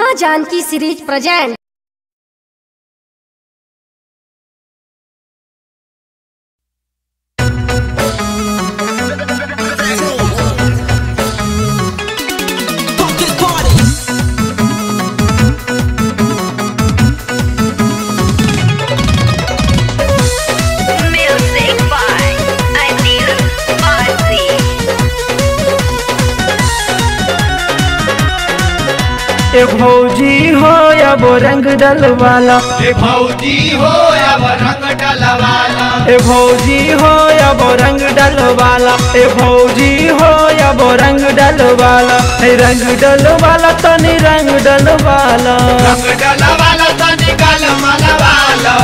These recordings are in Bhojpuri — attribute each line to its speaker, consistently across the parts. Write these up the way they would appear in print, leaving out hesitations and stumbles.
Speaker 1: माँ जानकी सीरीज प्रेजेंट।
Speaker 2: ए भौजी हो या वो रंग डलवाला,
Speaker 3: ए भौजी हो या वो रंग डलवाला,
Speaker 2: ए भौजी हो या वो रंग डलवाला, ए भौजी हो या वो रंग डलवाला, ए रंग डलवाला तनी रंग डलवाला,
Speaker 3: रंग डलवाला तनी गल मलवाला।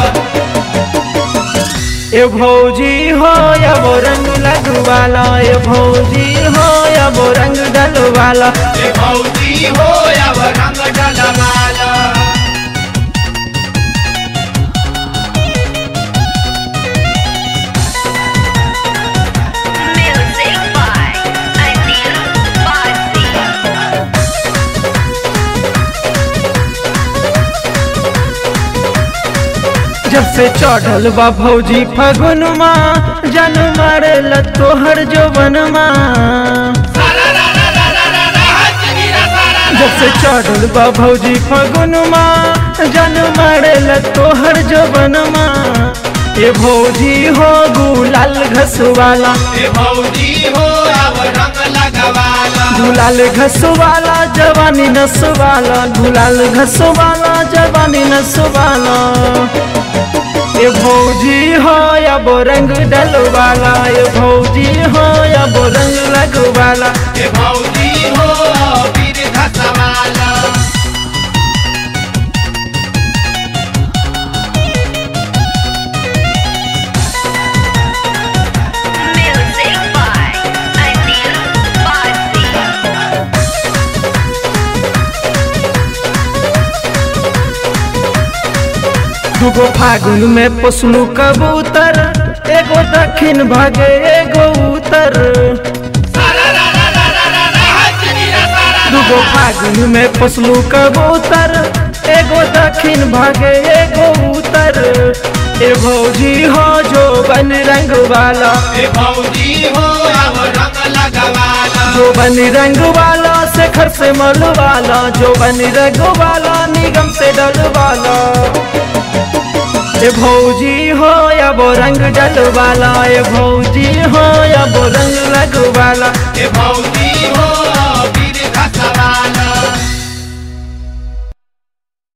Speaker 2: ए भौजी हो या वो रंग लगवाला, ए भौजी हो या वो रंग डलवाला,
Speaker 3: ए भौजी हो या वो रंग डलवाला।
Speaker 2: जब से चढ़ल बा भौजी फगुन माँ जन मारे तोहर जोबन माँ। जब से चढ़ल बा भौजी फगुन माँ जन मारे तोहर जोबन माँ। ये भौजी हो गुलाल घसवाला,
Speaker 3: ए भौजी हो या वो रंग लगवाला,
Speaker 2: गुलाल घसवाला जवानी नसवाला, गुलाल घसवाला जवानी नसवाला। ये भौजी हो या वो रंग डलवाला, ये भौजी हो या वो रंग लगवाला,
Speaker 3: ए भौजी हो पीर घसवाला।
Speaker 2: दुगो फागुन में पोसलू कबूतर, एगो दक्षिण भागे एगो उत्तर। दुगो फागुन में पोसलू कबूतर, एगो दक्षिण भागे एगो उत्तर। ए भौजी हो जो बन रंग वाला,
Speaker 3: ए भौजी हो या वो रंग लगवाला,
Speaker 2: जो बन रंग वाला से घर से मलवाला, जो बन रंग वाला निगम से डलवाला। ए भौजी हो या वो रंग डलवाला, ए भौजी हो या वो रंग लगवाला,
Speaker 3: ए भौजी हो